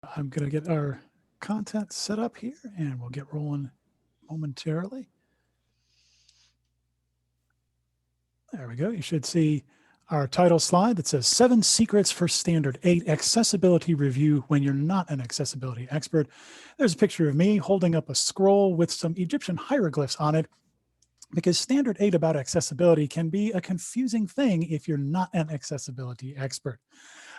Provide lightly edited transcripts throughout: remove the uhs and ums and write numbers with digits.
I'm going to get our content set up here and we'll get rolling momentarily. There we go. You should see our title slide that says 7 Secrets for Standard 8 Accessibility Review When You're Not an Accessibility Expert. There's a picture of me holding up a scroll with some Egyptian hieroglyphs on it, because Standard 8 about accessibility can be a confusing thing if you're not an accessibility expert.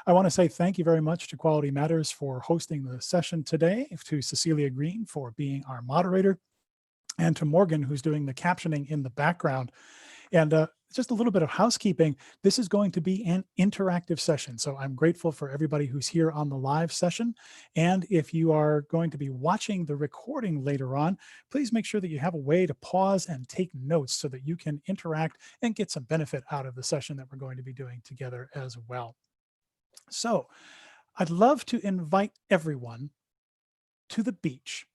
I want to say thank you very much to Quality Matters for hosting the session today, to Cecilia Green for being our moderator, and to Morgan, who's doing the captioning in the background. And just a little bit of housekeeping. This is going to be an interactive session. So I'm grateful for everybody who's here on the live session. And if you are going to be watching the recording later on, please make sure that you have a way to pause and take notes so that you can interact and get some benefit out of the session that we're going to be doing together as well. So I'd love to invite everyone to the beach.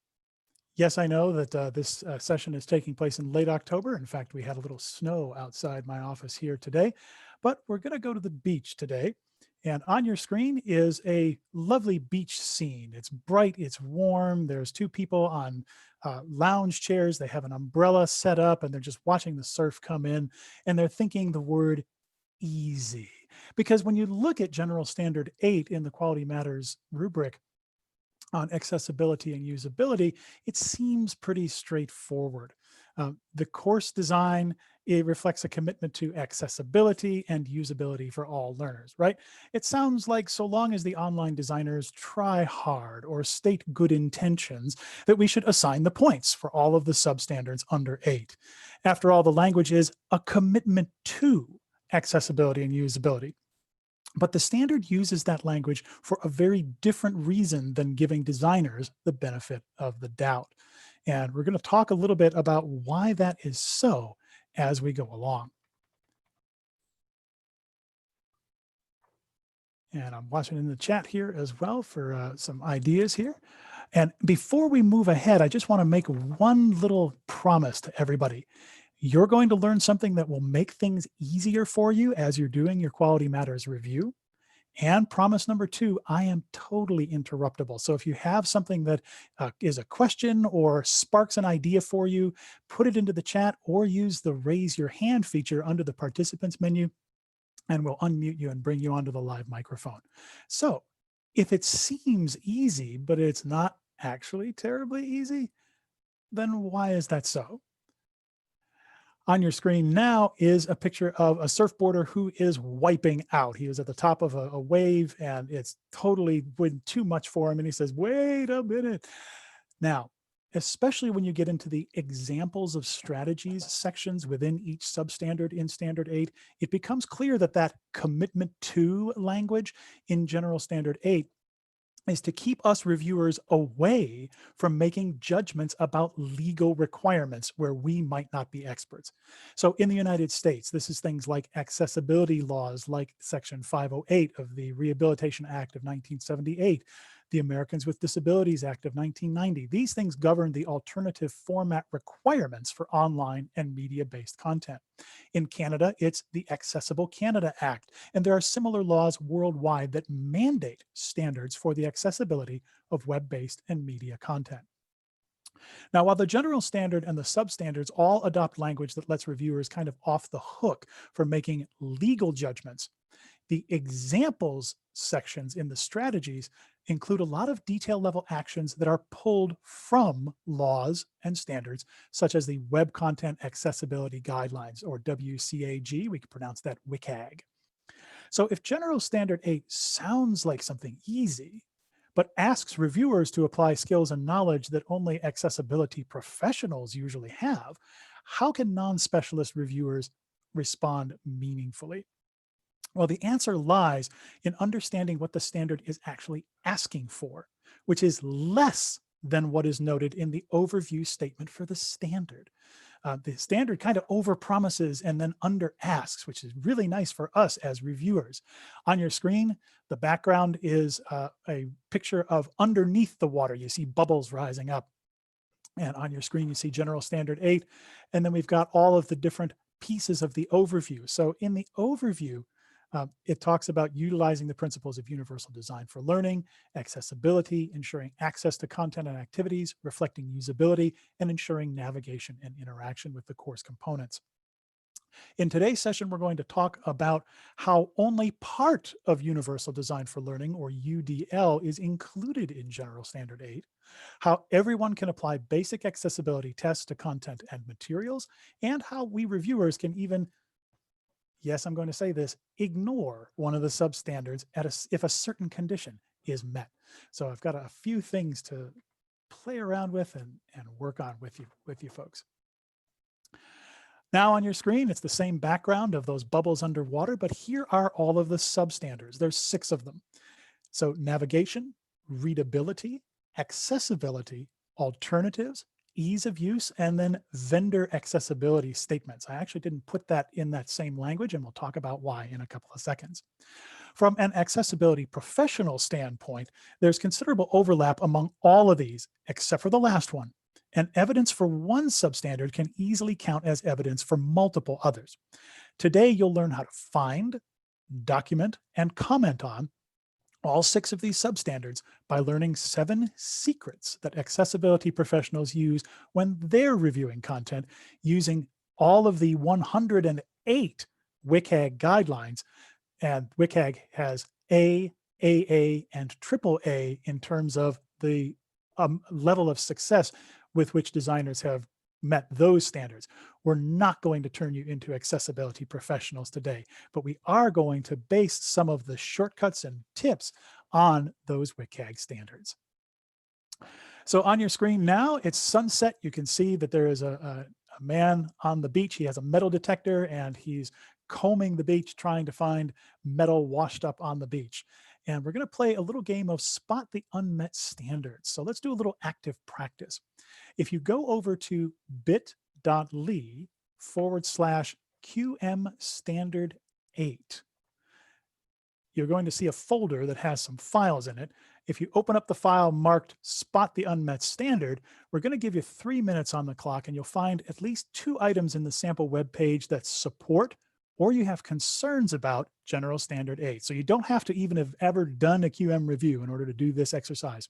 Yes, I know that this session is taking place in late October. In fact, we had a little snow outside my office here today, but we're going to go to the beach today. And on your screen is a lovely beach scene. It's bright, it's warm. There's 2 people on lounge chairs. They have an umbrella set up and they're just watching the surf come in, and they're thinking the word easy. Because when you look at General Standard 8 in the Quality Matters rubric on accessibility and usability, it seems pretty straightforward. The course design, it reflects a commitment to accessibility and usability for all learners, right? It sounds like so long as the online designers try hard or state good intentions, that we should assign the points for all of the substandards under 8. After all, the language is a commitment to accessibility and usability. But the standard uses that language for a very different reason than giving designers the benefit of the doubt. And we're going to talk a little bit about why that is so as we go along. And I'm watching in the chat here as well for some ideas here. And before we move ahead, I just want to make one little promise to everybody. You're going to learn something that will make things easier for you as you're doing your Quality Matters review. And promise number 2, I am totally interruptible. So if you have something that is a question or sparks an idea for you, put it into the chat or use the raise your hand feature under the participants menu, and we'll unmute you and bring you onto the live microphone. So if it seems easy, but it's not actually terribly easy, then why is that so? On your screen now is a picture of a surfboarder who is wiping out. He was at the top of a wave and it's totally went too much for him. And he says, wait a minute. Now, especially when you get into the examples of strategies sections within each substandard in Standard 8, it becomes clear that that commitment to language in General Standard 8 is to keep us reviewers away from making judgments about legal requirements where we might not be experts. So in the United States, this is things like accessibility laws like Section 508 of the Rehabilitation Act of 1978, the Americans with Disabilities Act of 1990. These things govern the alternative format requirements for online and media-based content. In Canada, it's the Accessible Canada Act, and there are similar laws worldwide that mandate standards for the accessibility of web-based and media content. Now, while the general standard and the substandards all adopt language that lets reviewers kind of off the hook for making legal judgments, the examples sections in the strategies include a lot of detail level actions that are pulled from laws and standards, such as the Web Content Accessibility Guidelines, or WCAG. We can pronounce that WCAG. So if General Standard 8 sounds like something easy, but asks reviewers to apply skills and knowledge that only accessibility professionals usually have, how can non-specialist reviewers respond meaningfully? Well, the answer lies in understanding what the standard is actually asking for, which is less than what is noted in the overview statement for the standard. The standard kind of overpromises and then under asks, which is really nice for us as reviewers. On your screen, the background is a picture of underneath the water. You see bubbles rising up. And on your screen, you see General Standard 8. And then we've got all of the different pieces of the overview. So in the overview, It talks about utilizing the principles of universal design for learning, accessibility, ensuring access to content and activities, reflecting usability, and ensuring navigation and interaction with the course components. In today's session, we're going to talk about how only part of Universal Design for Learning, or UDL, is included in General Standard 8, how everyone can apply basic accessibility tests to content and materials, and how we reviewers can even, yes, I'm going to say this, ignore one of the substandards if a certain condition is met. So I've got a few things to play around with and work on with you folks. Now on your screen, it's the same background of those bubbles underwater, but here are all of the substandards. There's 6 of them. So navigation, readability, accessibility, alternatives, ease of use, and then vendor accessibility statements. I actually didn't put that in that same language, and we'll talk about why in a couple of seconds. From an accessibility professional standpoint, there's considerable overlap among all of these, except for the last one. And evidence for one substandard can easily count as evidence for multiple others. Today, you'll learn how to find, document, and comment on all 6 of these substandards by learning 7 secrets that accessibility professionals use when they're reviewing content using all of the 108 WCAG guidelines. And WCAG has A, AA, and AAA in terms of the level of success with which designers have met those standards. We're not going to turn you into accessibility professionals today, but we are going to base some of the shortcuts and tips on those WCAG standards. So on your screen now, it's sunset. You can see that there is a man on the beach. He has a metal detector and he's combing the beach trying to find metal washed up on the beach. And we're going to play a little game of spot the unmet standards. So let's do a little active practice. If you go over to bit.ly/QM Standard 8, you're going to see a folder that has some files in it. If you open up the file marked Spot the Unmet Standard, we're going to give you 3 minutes on the clock, and you'll find at least 2 items in the sample web page that support or you have concerns about General Standard 8. So you don't have to even have ever done a QM review in order to do this exercise.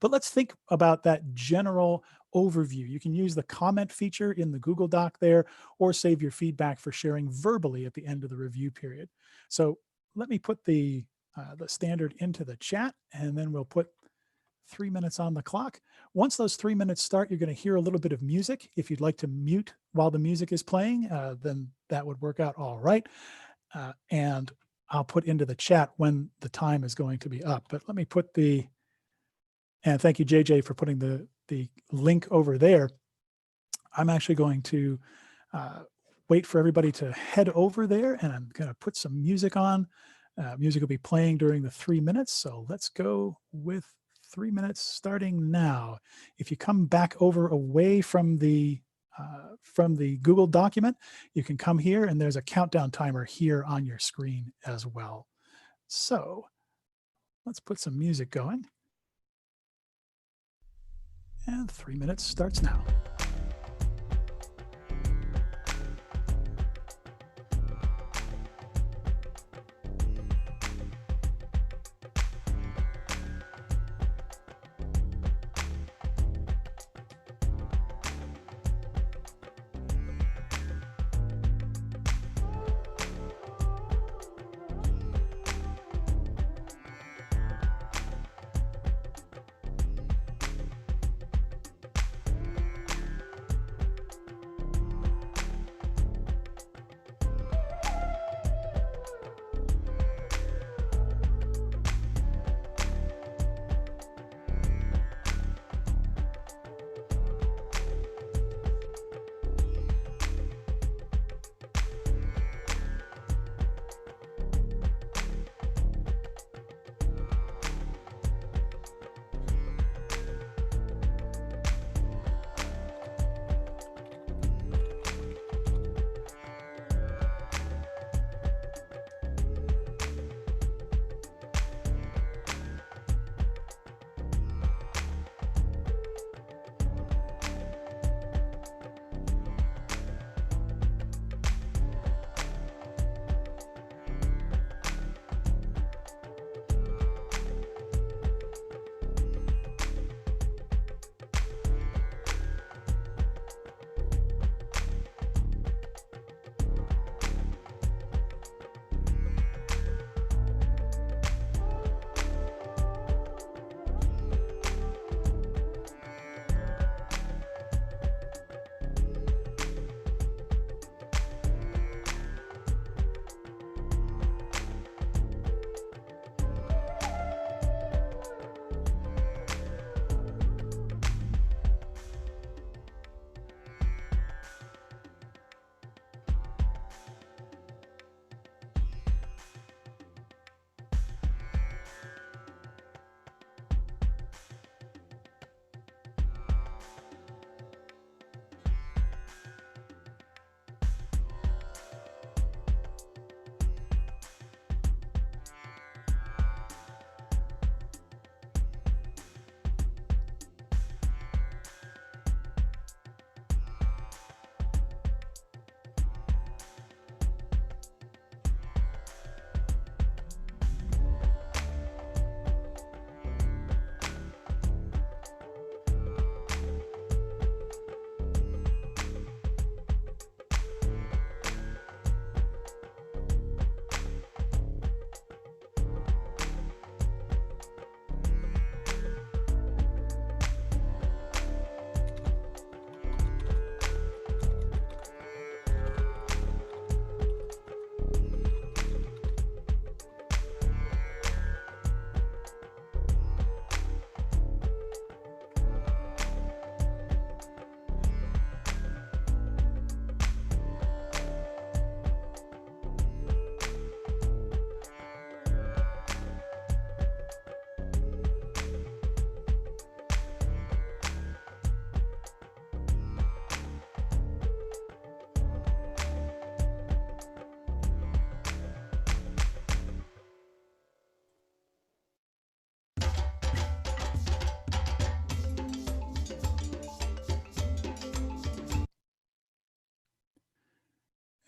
But let's think about that general overview. You can use the comment feature in the Google Doc there, or save your feedback for sharing verbally at the end of the review period. So let me put the standard into the chat, and then we'll put 3 minutes on the clock. Once those 3 minutes start, you're going to hear a little bit of music. If you'd like to mute while the music is playing, then that would work out all right. And I'll put into the chat when the time is going to be up. But let me put the, and thank you, JJ, for putting the link over there. I'm actually going to wait for everybody to head over there, and I'm going to put some music on. Music will be playing during the 3 minutes. So let's go with 3 minutes starting now. If you come back over away from the Google document, you can come here, and there's a countdown timer here on your screen as well. So let's put some music going. And 3 minutes starts now.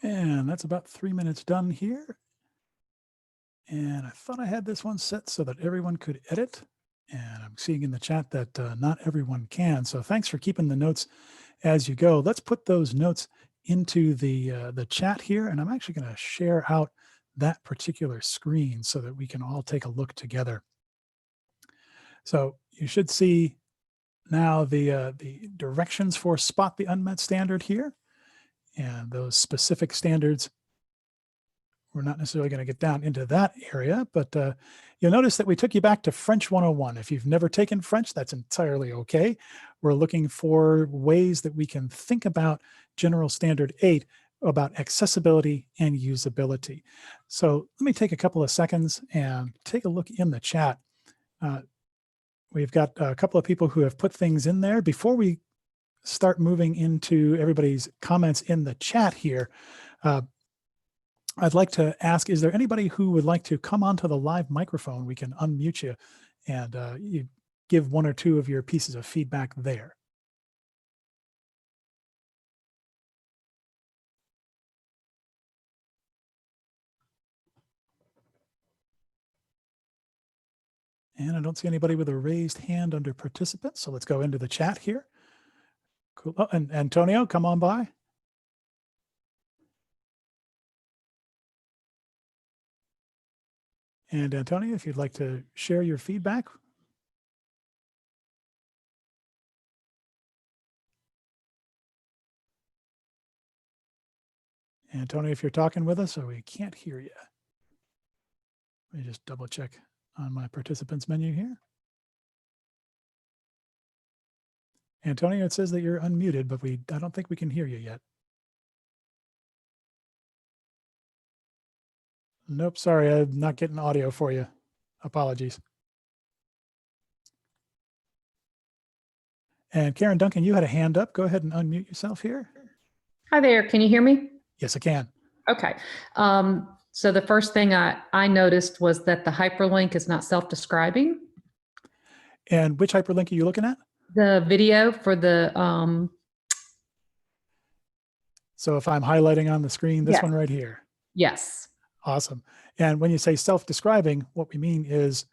And that's about 3 minutes done here. And I thought I had this one set so that everyone could edit. And I'm seeing in the chat that not everyone can. So thanks for keeping the notes as you go. Let's put those notes into the chat here. And I'm actually going to share out that particular screen so that we can all take a look together. So you should see now the directions for Spot the Unmet Standard here. And those specific standards, we're not necessarily going to get down into that area, but you'll notice that we took you back to French 101. If you've never taken French, that's entirely okay. We're looking for ways that we can think about General Standard 8 about accessibility and usability. So let me take a couple of seconds and take a look in the chat. We've got a couple of people who have put things in there. Before we start moving into everybody's comments in the chat here, I'd like to ask, is there anybody who would like to come onto the live microphone? We can unmute you and you give one or two of your pieces of feedback there. And I don't see anybody with a raised hand under participants, so let's go into the chat here. Cool. Oh, and Antonio, come on by. And Antonio, if you'd like to share your feedback. Antonio, if you're talking with us, so we can't hear you. Let me just double check on my participants menu here. Antonio, it says that you're unmuted, but I don't think we can hear you yet. Nope, sorry, I'm not getting audio for you. Apologies. And Karen Duncan, you had a hand up. Go ahead and unmute yourself here. Hi there, can you hear me? Yes, I can. Okay. So the first thing I noticed was that the hyperlink is not self-describing. And which hyperlink are you looking at? The video for the... So if I'm highlighting on the screen, this Yes. one right here. Yes. Awesome. And when you say self-describing, what we mean is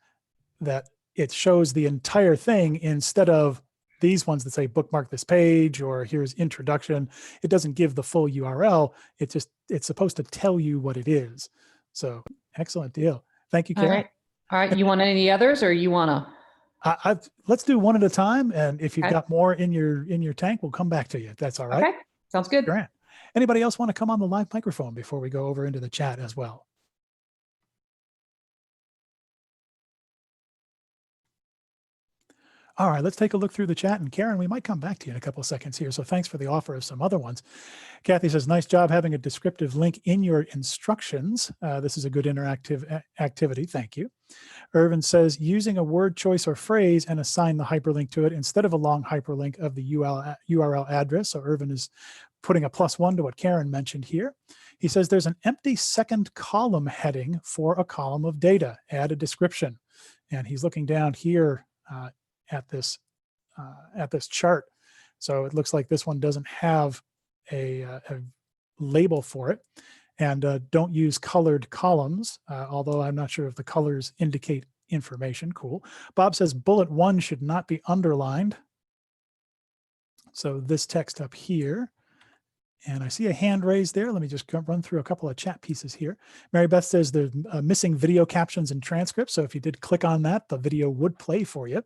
that it shows the entire thing instead of these ones that say bookmark this page or here's introduction. It doesn't give the full URL. It's supposed to tell you what it is. So excellent deal. Thank you, Karen. All right. All right. You want any others or you want to? Let's do one at a time. And if you've Okay. got more in your tank, we'll come back to you. That's all right. Okay. Sounds good. Grant. Anybody else want to come on the live microphone before we go over into the chat as well? All right, let's take a look through the chat. And Karen, we might come back to you in a couple of seconds here. So thanks for the offer of some other ones. Kathy says, nice job having a descriptive link in your instructions. This is a good interactive activity. Thank you. Irvin says, using a word choice or phrase and assign the hyperlink to it instead of a long hyperlink of the URL address. So Irvin is putting a +1 to what Karen mentioned here. He says there's an empty second column heading for a column of data. Add a description. And he's looking down here at this chart. So it looks like this one doesn't have a label for it. And don't use colored columns, although I'm not sure if the colors indicate information. Cool. Bob says bullet 1 should not be underlined. So this text up here. And I see a hand raised there. Let me just run through a couple of chat pieces here. Mary Beth says there's missing video captions and transcripts. So if you did click on that, the video would play for you.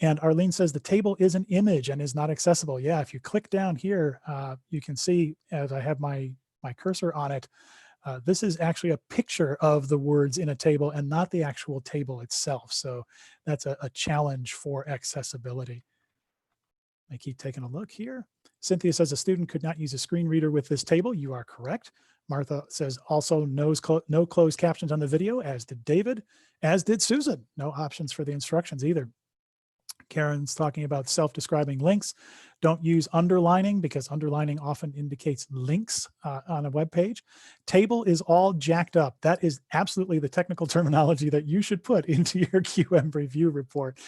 And Arlene says the table is an image and is not accessible. Yeah, if you click down here, you can see as I have my cursor on it, this is actually a picture of the words in a table and not the actual table itself. So that's a challenge for accessibility. I keep taking a look here. Cynthia says a student could not use a screen reader with this table. You are correct. Martha says also no closed captions on the video, as did David, as did Susan. No options for the instructions either. Karen's talking about self-describing links. Don't use underlining because underlining often indicates links on a web page. Table is all jacked up. That is absolutely the technical terminology that you should put into your QM review report.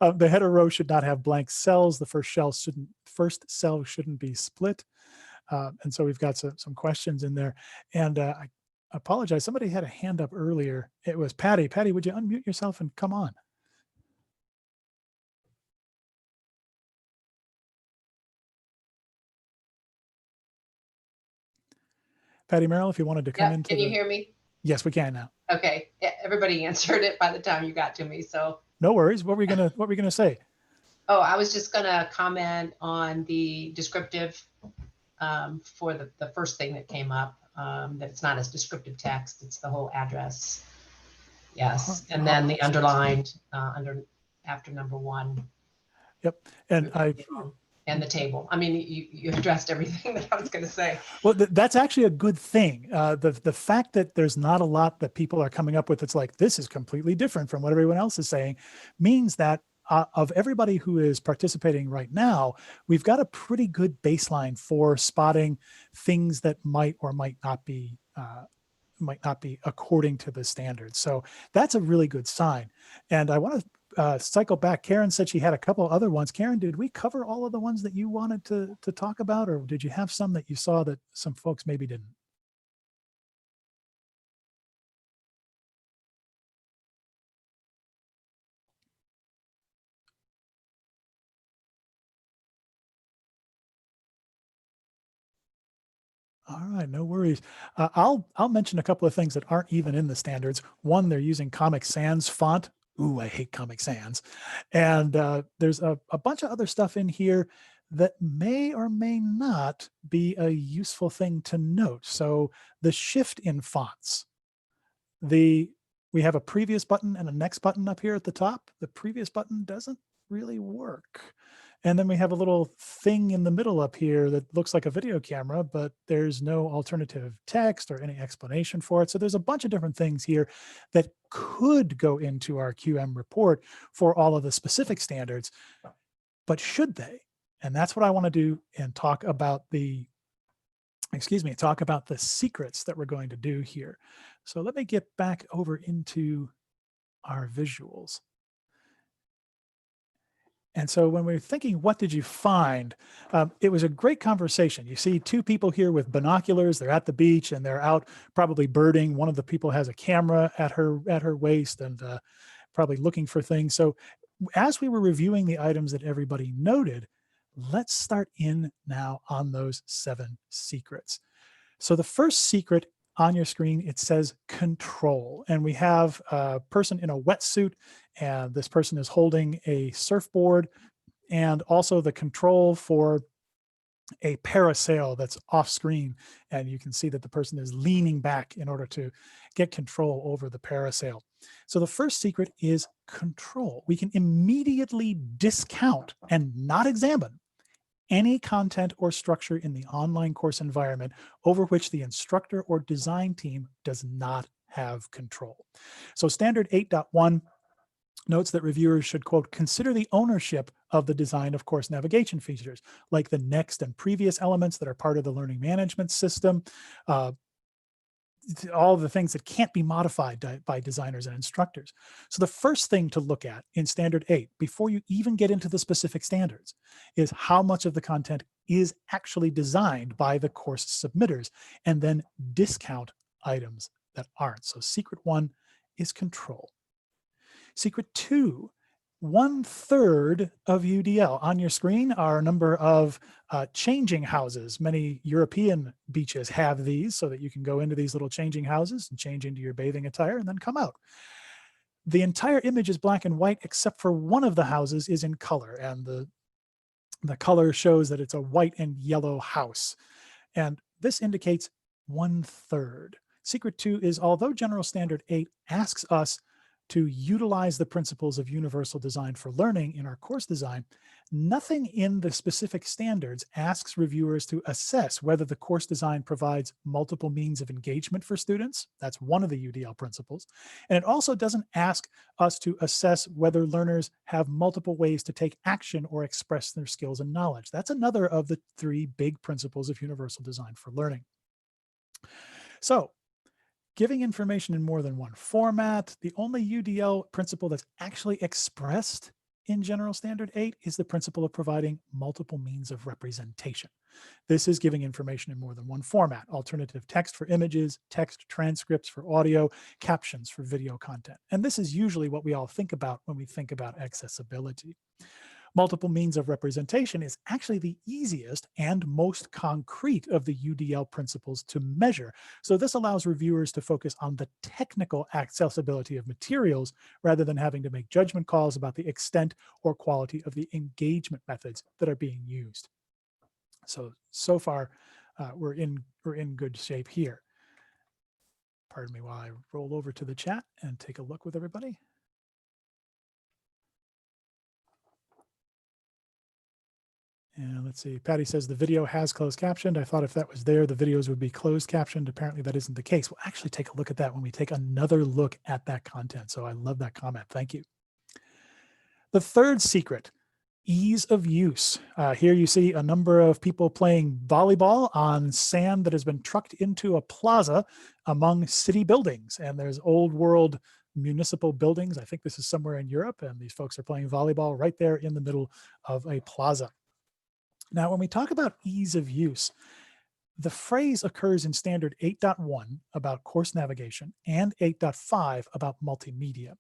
The header row should not have blank cells. The first cell shouldn't be split. And so we've got some questions in there. And I apologize. Somebody had a hand up earlier. It was Patty. Patty, would you unmute yourself and come on? Patty Merrill, if you wanted to come into Can you hear me? Yes, we can now. Okay. Yeah, everybody answered it by the time you got to me. So no worries. What were you gonna say? Oh, I was just gonna comment on the descriptive for the first thing that came up, that it's not as descriptive text, it's the whole address. Yes, and then the underlined after number 1. Yep, and and the table. I mean, you addressed everything that I was going to say. Well, that's actually a good thing. The fact that there's not a lot that people are coming up with, it's like, this is completely different from what everyone else is saying, means that of everybody who is participating right now, we've got a pretty good baseline for spotting things that might or might not be according to the standards. So that's a really good sign. And I want to cycle back. Karen said she had a couple other ones. Karen, did we cover all of the ones that you wanted to talk about, or did you have some that you saw that some folks maybe didn't? All right, no worries. I'll mention a couple of things that aren't even in the standards. One, they're using Comic Sans font. Ooh, I hate Comic Sans. And there's a bunch of other stuff in here that may or may not be a useful thing to note. So the shift in fonts, we have a previous button and a next button up here at the top. The previous button doesn't really work. And then we have a little thing in the middle up here that looks like a video camera, but there's no alternative text or any explanation for it. So there's a bunch of different things here that could go into our QM report for all of the specific standards, but should they? And that's what I want to do and talk about the secrets that we're going to do here. So let me get back over into our visuals. And so when we're thinking, what did you find? It was a great conversation. You see 2 people here with binoculars. They're at the beach and they're out probably birding. One of the people has a camera at her waist and probably looking for things. So as we were reviewing the items that everybody noted, let's start in now on those 7 secrets. So the first secret on your screen, it says control. And we have a person in a wetsuit, and this person is holding a surfboard and also the control for a parasail that's off screen. And you can see that the person is leaning back in order to get control over the parasail. So the first secret is control. We can immediately discount and not examine any content or structure in the online course environment over which the instructor or design team does not have control. So standard 8.1 notes that reviewers should, quote, consider the ownership of the design of course navigation features, like the next and previous elements that are part of the learning management system, all the things that can't be modified by designers and instructors. So the first thing to look at in standard 8, before you even get into the specific standards, is how much of the content is actually designed by the course submitters, and then discount items that aren't. So secret 1 is control. Secret 2, 1/3 of UDL. On your screen are a number of changing houses. Many European beaches have these so that you can go into these little changing houses and change into your bathing attire and then come out. The entire image is black and white except for one of the houses is in color, and the color shows that it's a white and yellow house. And this indicates 1/3. Secret 2 is, although General Standard 8 asks us to utilize the principles of universal design for learning in our course design, nothing in the specific standards asks reviewers to assess whether the course design provides multiple means of engagement for students. That's one of the UDL principles. And it also doesn't ask us to assess whether learners have multiple ways to take action or express their skills and knowledge. That's another of the 3 big principles of universal design for learning. So, giving information in more than one format, the only UDL principle that's actually expressed in General Standard 8 is the principle of providing multiple means of representation. This is giving information in more than one format: alternative text for images, text transcripts for audio, captions for video content. And this is usually what we all think about when we think about accessibility. Multiple means of representation is actually the easiest and most concrete of the UDL principles to measure. So this allows reviewers to focus on the technical accessibility of materials rather than having to make judgment calls about the extent or quality of the engagement methods that are being used. So far, we're in good shape here. Pardon me while I roll over to the chat and take a look with everybody. And let's see, Patty says the video has closed captioned. I thought if that was there, the videos would be closed captioned. Apparently that isn't the case. We'll actually take a look at that when we take another look at that content. So I love that comment. Thank you. The third secret, ease of use. Here you see a number of people playing volleyball on sand that has been trucked into a plaza among city buildings. And there's old world municipal buildings. I think this is somewhere in Europe, and these folks are playing volleyball right there in the middle of a plaza. Now, when we talk about ease of use, the phrase occurs in Standard 8.1 about course navigation and 8.5 about multimedia.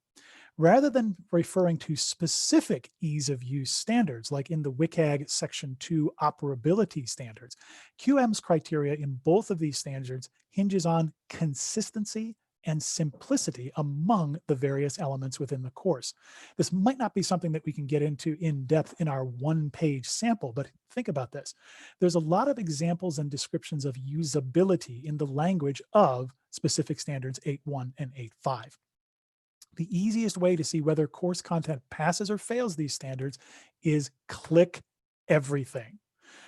Rather than referring to specific ease of use standards, like in the WCAG Section 2 operability standards, QM's criteria in both of these standards hinges on consistency and simplicity among the various elements within the course. This might not be something that we can get into in depth in our one-page sample, but think about this. There's a lot of examples and descriptions of usability in the language of specific standards 8.1 and 8.5. The easiest way to see whether course content passes or fails these standards is click everything.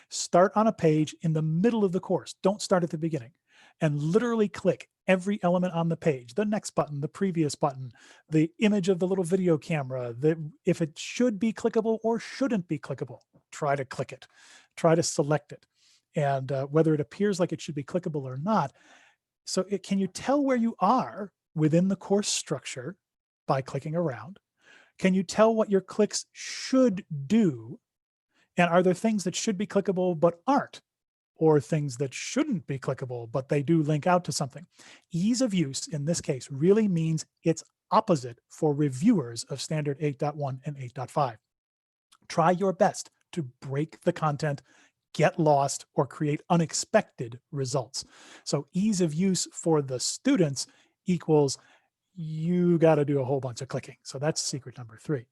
Start on a page in the middle of the course. Don't start at the beginning. And literally click every element on the page, the next button, the previous button, the image of the little video camera, if it should be clickable or shouldn't be clickable, try to click it, try to select it. And whether it appears like it should be clickable or not. So can you tell where you are within the course structure by clicking around? Can you tell what your clicks should do? And are there things that should be clickable but aren't? Or things that shouldn't be clickable, but they do link out to something? Ease of use in this case really means it's opposite for reviewers of Standard 8.1 and 8.5. Try your best to break the content, get lost, or create unexpected results. So ease of use for the students equals you got to do a whole bunch of clicking. So that's secret number 3.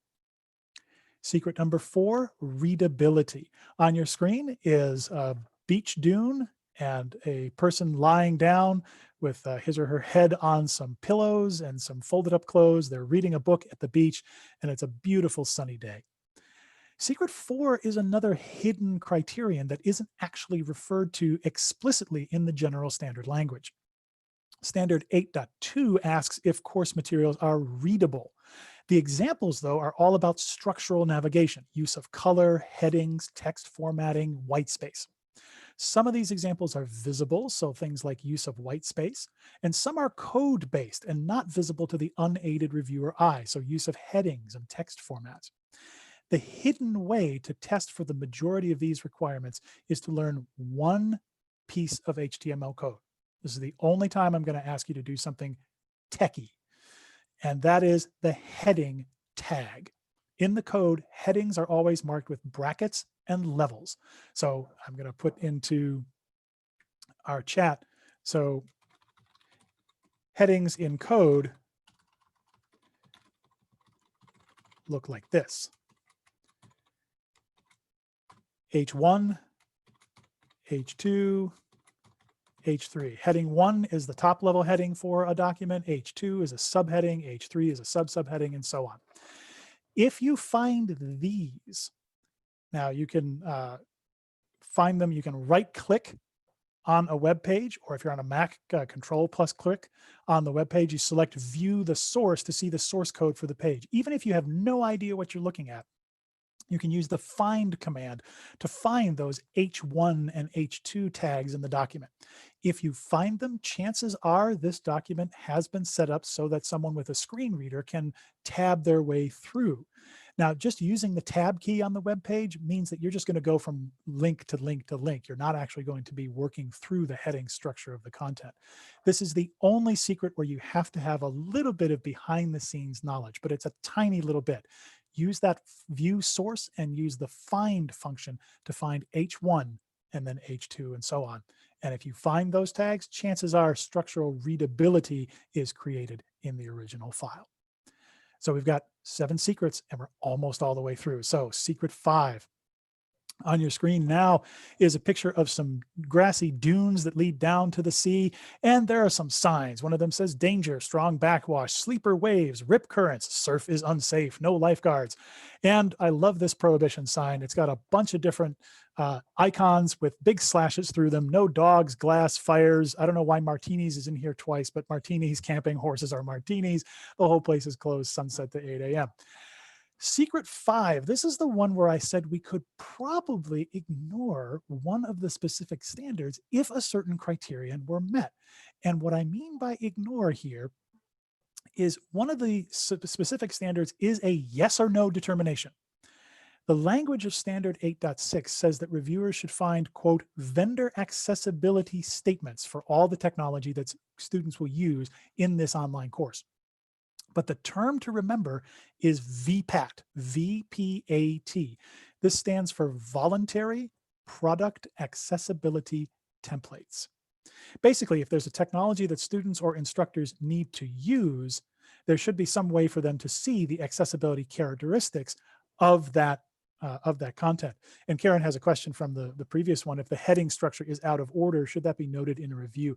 Secret number 4, readability. On your screen is a beach dune and a person lying down with his or her head on some pillows and some folded up clothes. They're reading a book at the beach, and it's a beautiful sunny day. Secret 4 is another hidden criterion that isn't actually referred to explicitly in the general standard language. Standard 8.2 asks if course materials are readable. The examples, though, are all about structural navigation, use of color, headings, text formatting, white space. Some of these examples are visible, so things like use of white space, and some are code-based and not visible to the unaided reviewer eye, so use of headings and text formats. The hidden way to test for the majority of these requirements is to learn one piece of HTML code. This is the only time I'm going to ask you to do something techie, and that is the heading tag. In the code, headings are always marked with brackets and levels. So I'm going to put into our chat. So headings in code look like this. H1, H2, H3. Heading 1 is the top level heading for a document. H2 is a subheading. H3 is a subheading, and so on. If you find these, now you can find them, you can right click on a web page, or if you're on a Mac, Control plus click on the web page, you select view the source to see the source code for the page. Even if you have no idea what you're looking at, you can use the find command to find those H1 and H2 tags in the document. If you find them, chances are this document has been set up so that someone with a screen reader can tab their way through. Now, just using the tab key on the web page means that you're just going to go from link to link to link. You're not actually going to be working through the heading structure of the content. This is the only secret where you have to have a little bit of behind the scenes knowledge, but it's a tiny little bit. Use that view source and use the find function to find H1 and then H2 and so on. And if you find those tags, chances are structural readability is created in the original file. So we've got 7 secrets and we're almost all the way through. So secret 5 on your screen now is a picture of some grassy dunes that lead down to the sea. And there are some signs. One of them says danger, strong backwash, sleeper waves, rip currents, surf is unsafe, no lifeguards. And I love this prohibition sign. It's got a bunch of different icons with big slashes through them. No dogs, glass, fires. I don't know why martinis is in here twice, but martinis, camping, horses are martinis. The whole place is closed sunset to 8 a.m. Secret 5, this is the one where I said we could probably ignore one of the specific standards if a certain criterion were met. And what I mean by ignore here is one of the specific standards is a yes or no determination. The language of standard 8.6 says that reviewers should find, quote, vendor accessibility statements for all the technology that students will use in this online course. But the term to remember is VPAT, V-P-A-T. This stands for Voluntary Product Accessibility Templates. Basically, if there's a technology that students or instructors need to use, there should be some way for them to see the accessibility characteristics of that content. And Karen has a question from the previous one. If the heading structure is out of order, should that be noted in a review?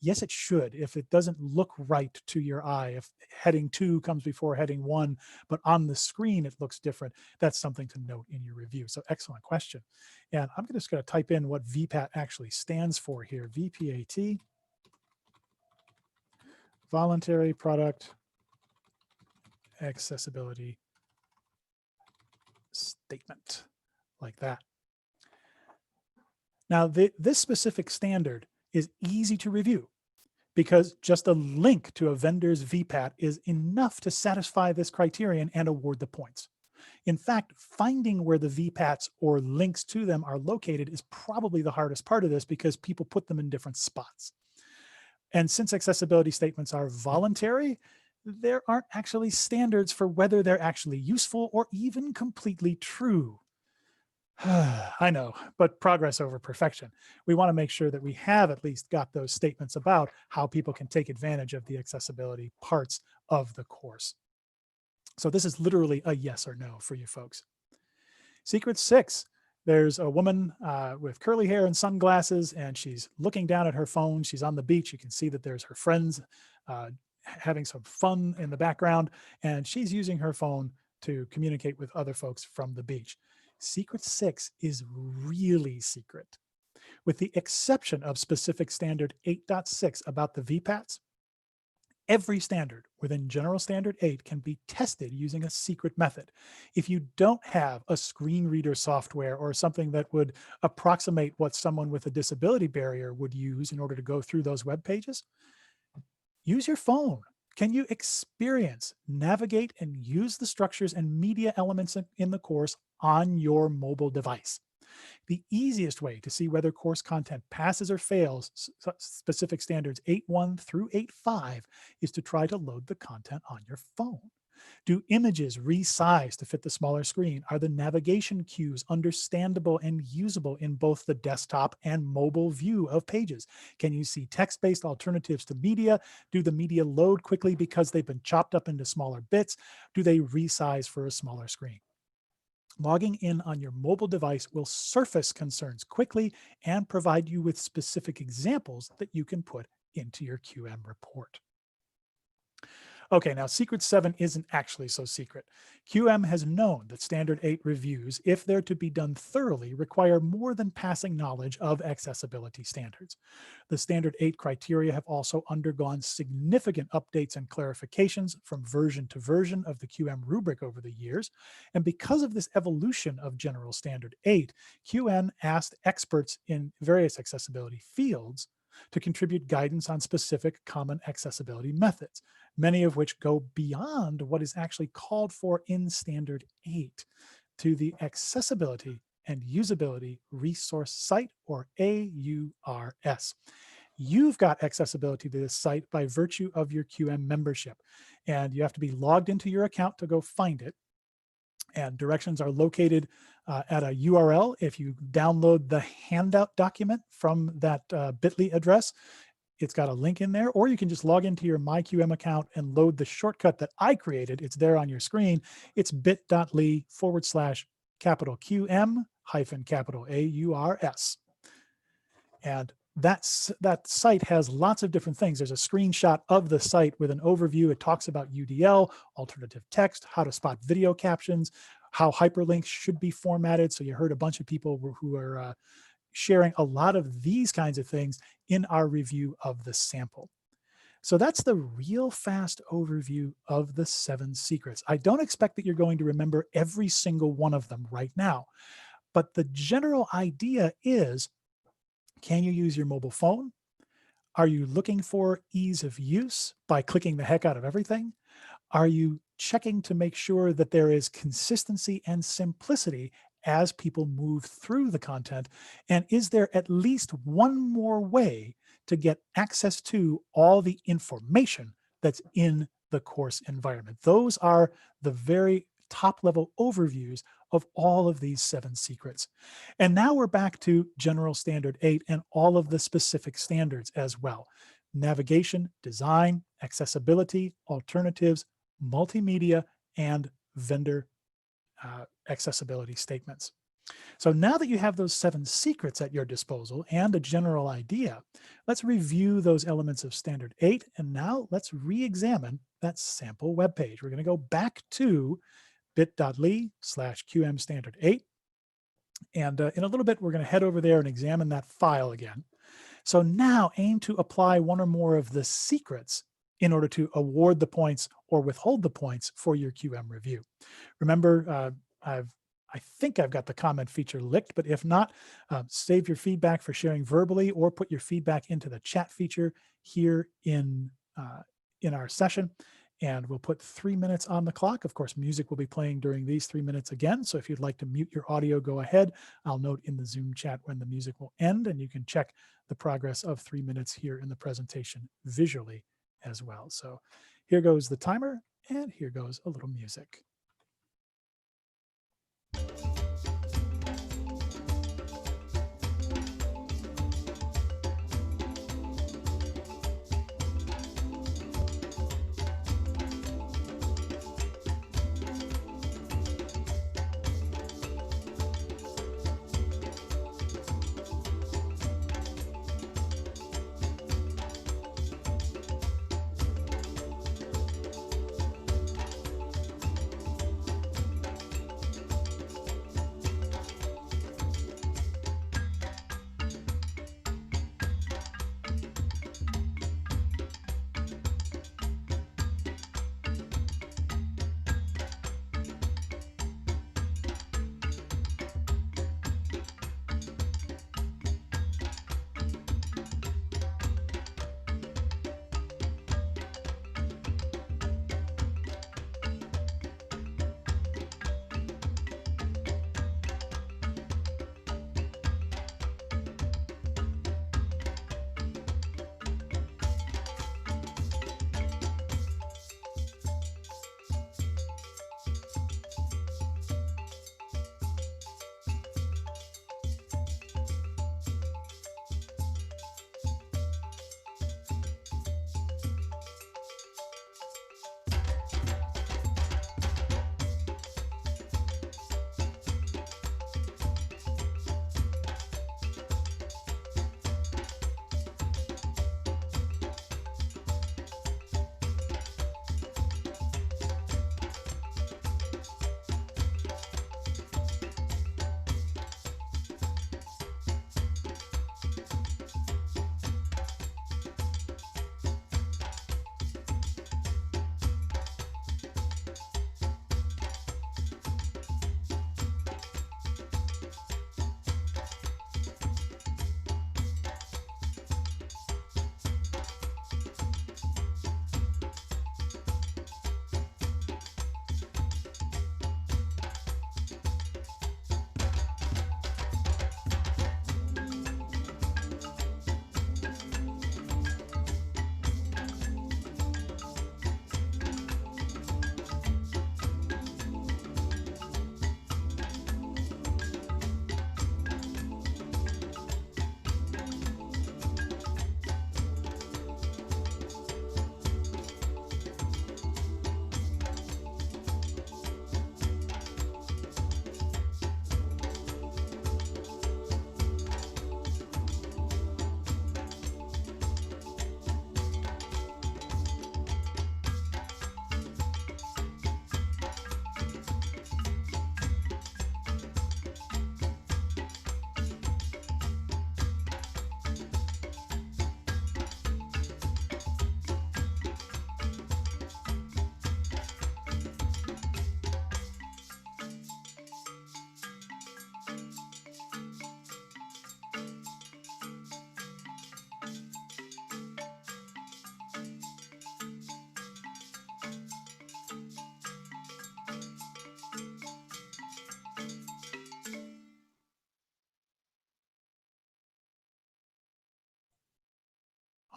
Yes, it should. If it doesn't look right to your eye, if heading 2 comes before heading 1, but on the screen it looks different, that's something to note in your review. So excellent question. And I'm just going to type in what VPAT actually stands for here. VPAT, Voluntary Product Accessibility Statement, like that. Now, this specific standard is easy to review because just a link to a vendor's VPAT is enough to satisfy this criterion and award the points. In fact, finding where the VPATs or links to them are located is probably the hardest part of this because people put them in different spots. And since accessibility statements are voluntary, there aren't actually standards for whether they're actually useful or even completely true. I know, but progress over perfection. We want to make sure that we have at least got those statements about how people can take advantage of the accessibility parts of the course. So this is literally a yes or no for you folks. Secret 6, there's a woman with curly hair and sunglasses, and she's looking down at her phone. She's on the beach. You can see that there's her friends having some fun in the background, and she's using her phone to communicate with other folks from the beach. Secret 6 is really secret. With the exception of specific standard 8.6 about the VPATs, every standard within General Standard 8 can be tested using a secret method. If you don't have a screen reader software or something that would approximate what someone with a disability barrier would use in order to go through those web pages, use your phone. Can you experience, navigate, and use the structures and media elements in the course on your mobile device? The easiest way to see whether course content passes or fails specific standards 8.1 through 8.5 is to try to load the content on your phone. Do images resize to fit the smaller screen? Are the navigation cues understandable and usable in both the desktop and mobile view of pages? Can you see text-based alternatives to media? Do the media load quickly because they've been chopped up into smaller bits? Do they resize for a smaller screen? Logging in on your mobile device will surface concerns quickly and provide you with specific examples that you can put into your QM report. Okay, now secret 7 isn't actually so secret. QM has known that standard 8 reviews, if they're to be done thoroughly, require more than passing knowledge of accessibility standards. The standard 8 criteria have also undergone significant updates and clarifications from version to version of the QM rubric over the years. And because of this evolution of General Standard 8, QM asked experts in various accessibility fields to contribute guidance on specific common accessibility methods. many of which go beyond what is actually called for in Standard 8 to the Accessibility and Usability Resource Site, or AURS. You've got accessibility to this site by virtue of your QM membership, and you have to be logged into your account to go find it. And directions are located at a URL. If you download the handout document from that bit.ly address, it's got a link in there, or you can just log into your MyQM account and load the shortcut that I created. It's there on your screen. It's bit.ly/QM-AURS. And that site has lots of different things. There's a screenshot of the site with an overview. It talks about UDL, alternative text, how to spot video captions, how hyperlinks should be formatted. So you heard a bunch of people who are sharing a lot of these kinds of things in our review of the sample. So that's the real fast overview of the 7 secrets. I don't expect that you're going to remember every single one of them right now, but the general idea is, can you use your mobile phone? Are you looking for ease of use by clicking the heck out of everything? Are you checking to make sure that there is consistency and simplicity as people move through the content? And is there at least one more way to get access to all the information that's in the course environment? Those are the very top level overviews of all of these 7 secrets. And now we're back to General Standard 8 and all of the specific standards as well. Navigation, design, accessibility, alternatives, multimedia, and vendor accessibility statements. So now that you have those 7 secrets at your disposal and a general idea, let's review those elements of Standard 8. And now let's re-examine that sample web page. We're going to go back to bit.ly/QM Standard 8. And in a little bit, we're going to head over there and examine that file again. So now aim to apply one or more of the secrets in order to award the points or withhold the points for your QM review. Remember, I think I've got the comment feature licked, but if not, save your feedback for sharing verbally or put your feedback into the chat feature here in our session. And we'll put 3 minutes on the clock. Of course, music will be playing during these 3 minutes again. So if you'd like to mute your audio, go ahead. I'll note in the Zoom chat when the music will end, and you can check the progress of 3 minutes here in the presentation visually as well. So here goes the timer, and here goes a little music.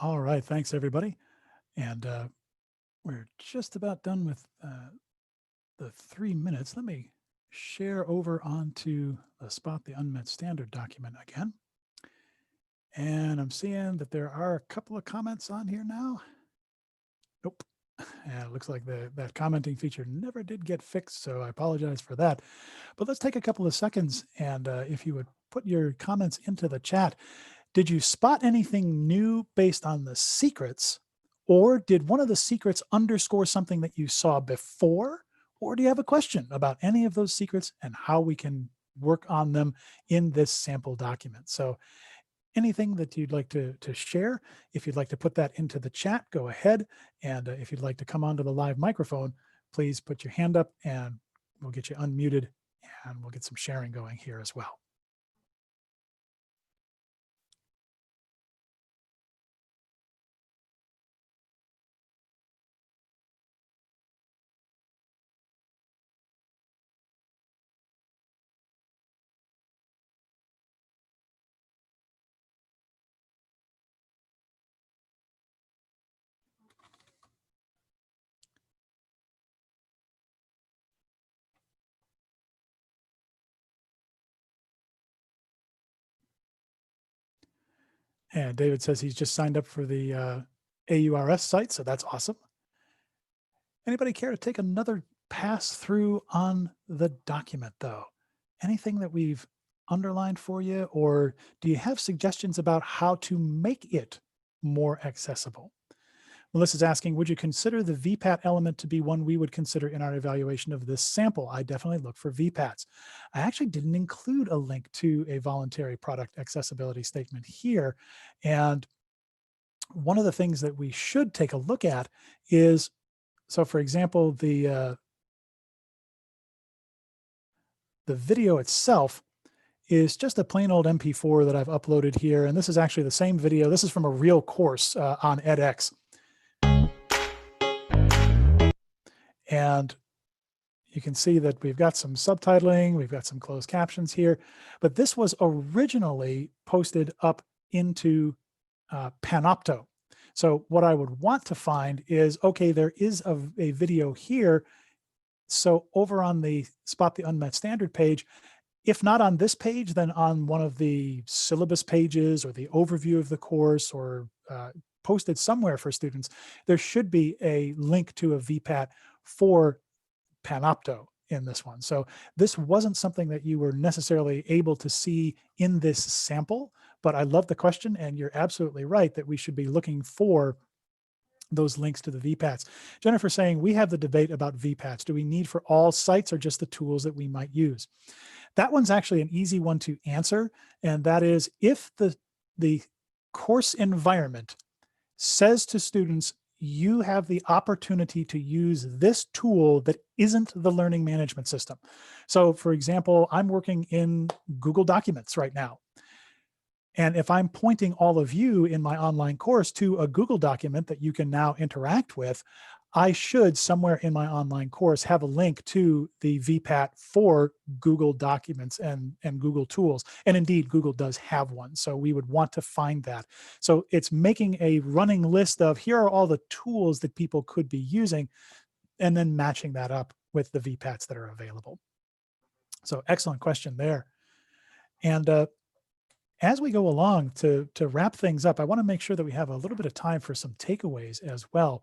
All right. Thanks, everybody. And we're just about done with the 3 minutes. Let me share over onto the Spot the Unmet Standard document again. And I'm seeing that there are a couple of comments on here now. Nope. And it looks like that commenting feature never did get fixed, so I apologize for that. But let's take a couple of seconds, and if you would put your comments into the chat. Did you spot anything new based on the secrets, or did one of the secrets underscore something that you saw before? Or do you have a question about any of those secrets and how we can work on them in this sample document? So anything that you'd like to share, if you'd like to put that into the chat, go ahead. And if you'd like to come onto the live microphone, please put your hand up and we'll get you unmuted and we'll get some sharing going here as well. And David says he's just signed up for the AURS site, so that's awesome. Anybody care to take another pass through on the document though? Anything that we've underlined for you, or do you have suggestions about how to make it more accessible? Melissa's asking, would you consider the VPAT element to be one we would consider in our evaluation of this sample? I definitely look for VPATs. I actually didn't include a link to a voluntary product accessibility statement here. And one of the things that we should take a look at is, so for example, the video itself is just a plain old MP4 that I've uploaded here. And this is actually the same video. This is from a real course on edX. And you can see that we've got some subtitling, we've got some closed captions here, but this was originally posted up into Panopto. So what I would want to find is, okay, there is a video here. So over on the Spot the Unmet Standard page, if not on this page, then on one of the syllabus pages or the overview of the course, or posted somewhere for students, there should be a link to a VPAT for Panopto in this one. So this wasn't something that you were necessarily able to see in this sample, but I love the question, and you're absolutely right that we should be looking for those links to the VPATs. Jennifer saying, we have the debate about VPATs. Do we need for all sites or just the tools that we might use? That one's actually an easy one to answer. And that is, if the course environment says to students, you have the opportunity to use this tool that isn't the learning management system. So for example, I'm working in Google Documents right now. And if I'm pointing all of you in my online course to a Google document that you can now interact with, I should somewhere in my online course have a link to the VPAT for Google Documents and Google Tools. And indeed, Google does have one. So we would want to find that. So it's making a running list of, here are all the tools that people could be using, and then matching that up with the VPATs that are available. So excellent question there. And as we go along, to wrap things up, I want to make sure that we have a little bit of time for some takeaways as well.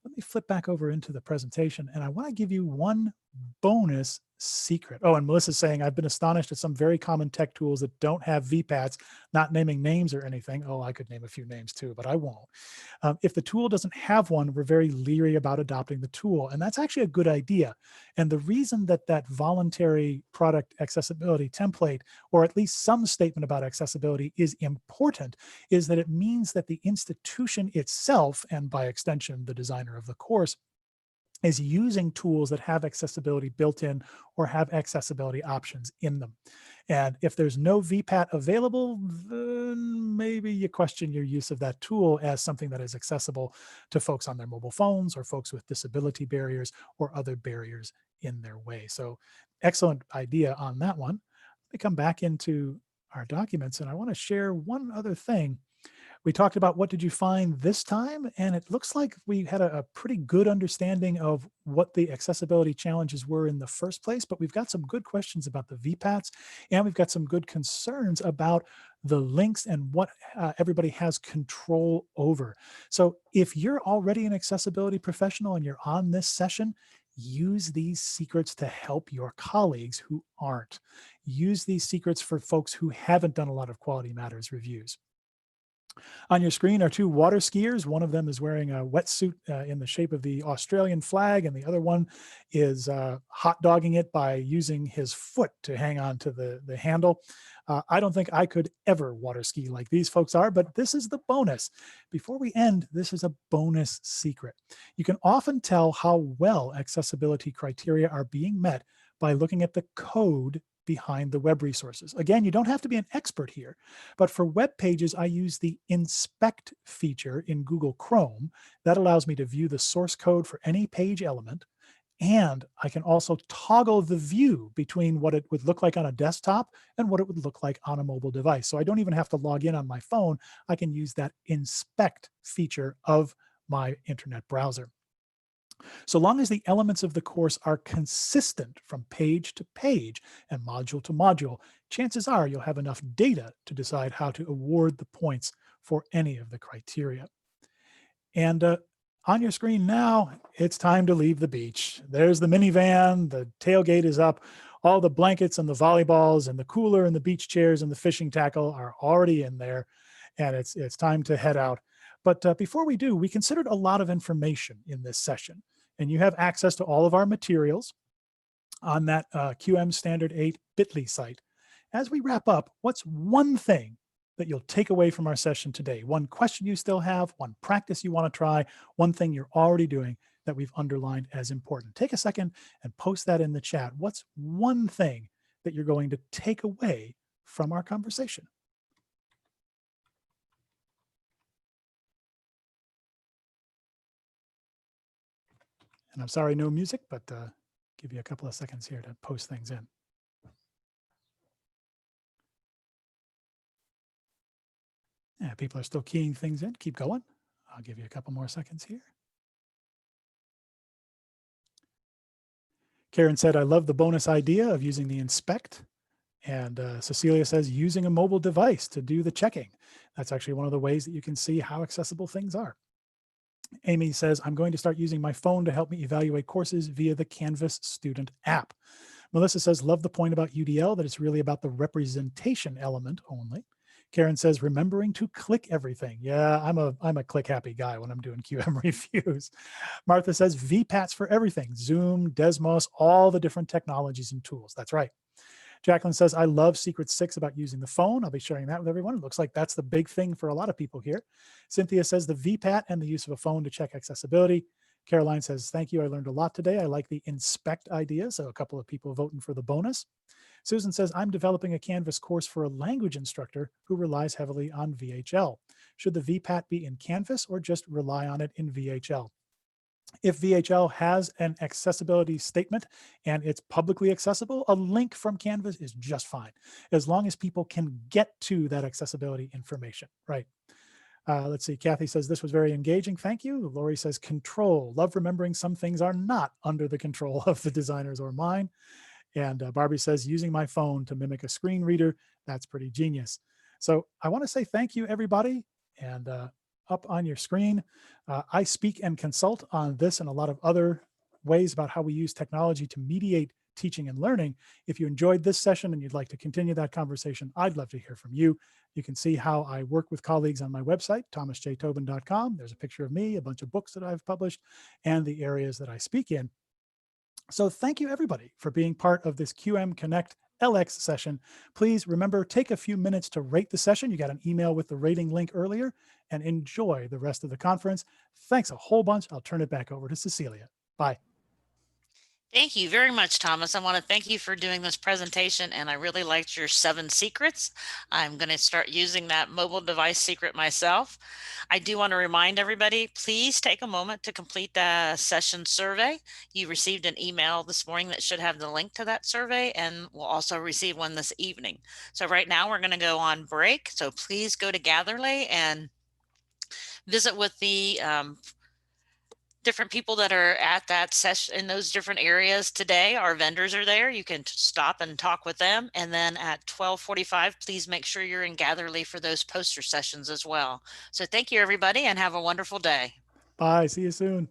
Let me flip back over into the presentation, and I want to give you one bonus secret. Oh, and Melissa's saying, I've been astonished at some very common tech tools that don't have VPATs, not naming names or anything. Oh, I could name a few names too, but I won't. If the tool doesn't have one, we're very leery about adopting the tool. And that's actually a good idea. And the reason that that voluntary product accessibility template, or at least some statement about accessibility, is important is that it means that the institution itself, and by extension, the designer of the course, is using tools that have accessibility built in or have accessibility options in them. And if there's no VPAT available, then maybe you question your use of that tool as something that is accessible to folks on their mobile phones or folks with disability barriers or other barriers in their way. So excellent idea on that one. Let me come back into our documents, and I want to share one other thing. We talked about what did you find this time, and it looks like we had a pretty good understanding of what the accessibility challenges were in the first place, but we've got some good questions about the VPATs, and we've got some good concerns about the links and what everybody has control over. So if you're already an accessibility professional and you're on this session, use these secrets to help your colleagues who aren't. Use these secrets for folks who haven't done a lot of Quality Matters reviews. On your screen are two water skiers. One of them is wearing a wetsuit in the shape of the Australian flag, and the other one is hot dogging it by using his foot to hang on to the handle. I don't think I could ever water ski like these folks are, but this is the bonus. Before we end, this is a bonus secret. You can often tell how well accessibility criteria are being met by looking at the code behind the web resources. Again, you don't have to be an expert here, but for web pages, I use the inspect feature in Google Chrome. That allows me to view the source code for any page element. And I can also toggle the view between what it would look like on a desktop and what it would look like on a mobile device. So I don't even have to log in on my phone. I can use that inspect feature of my internet browser. So long as the elements of the course are consistent from page to page and module to module, chances are you'll have enough data to decide how to award the points for any of the criteria. And on your screen now, it's time to leave the beach. There's the minivan, the tailgate is up, all the blankets and the volleyballs and the cooler and the beach chairs and the fishing tackle are already in there, and it's time to head out. But before we do, we considered a lot of information in this session, and you have access to all of our materials on that QM Standard 8 bit.ly site. As we wrap up, what's one thing that you'll take away from our session today? One question you still have, one practice you want to try, one thing you're already doing that we've underlined as important. Take a second and post that in the chat. What's one thing that you're going to take away from our conversation? And I'm sorry, no music, but give you a couple of seconds here to post things in. Yeah, people are still keying things in. Keep going. I'll give you a couple more seconds here. Karen said, I love the bonus idea of using the inspect. And Cecilia says, using a mobile device to do the checking. That's actually one of the ways that you can see how accessible things are. Amy says, I'm going to start using my phone to help me evaluate courses via the Canvas student app. Melissa says, love the point about UDL, that it's really about the representation element only. Karen says, remembering to click everything. Yeah, I'm a click happy guy when I'm doing QM reviews. Martha says, VPATs for everything, Zoom, Desmos, all the different technologies and tools. That's right. Jacqueline says, I love Secret 6 about using the phone. I'll be sharing that with everyone. It looks like that's the big thing for a lot of people here. Cynthia says the VPAT and the use of a phone to check accessibility. Caroline says, thank you. I learned a lot today. I like the inspect idea. So a couple of people voting for the bonus. Susan says, I'm developing a Canvas course for a language instructor who relies heavily on VHL. Should the VPAT be in Canvas or just rely on it in VHL? If VHL has an accessibility statement and it's publicly accessible, a link from Canvas is just fine, as long as people can get to that accessibility information, right? Let's see, Kathy says, this was very engaging, thank you. Lori says, control, love remembering some things are not under the control of the designers or mine. And Barbie says, using my phone to mimic a screen reader, that's pretty genius. So I want to say thank you, everybody. And up on your screen, I speak and consult on this and a lot of other ways about how we use technology to mediate teaching and learning. If you enjoyed this session and you'd like to continue that conversation, I'd love to hear from you. You can see how I work with colleagues on my website, thomasjtobin.com. There's a picture of me, a bunch of books that I've published, and the areas that I speak in. So thank you, everybody, for being part of this QM Connect LX session. Please remember, take a few minutes to rate the session. You got an email with the rating link earlier, and enjoy the rest of the conference. Thanks a whole bunch. I'll turn it back over to Cecilia. Bye. Thank you very much, Thomas. I want to thank you for doing this presentation, and I really liked your 7 secrets. I'm going to start using that mobile device secret myself. I do want to remind everybody, please take a moment to complete the session survey. You received an email this morning that should have the link to that survey, and we'll also receive one this evening. So right now we're going to go on break. So please go to Gatherly and visit with the different people that are at that session in those different areas today. Our vendors are there. You can stop and talk with them. And then at 12:45, please make sure you're in Gatherly for those poster sessions as well. So thank you, everybody, and have a wonderful day. Bye. See you soon.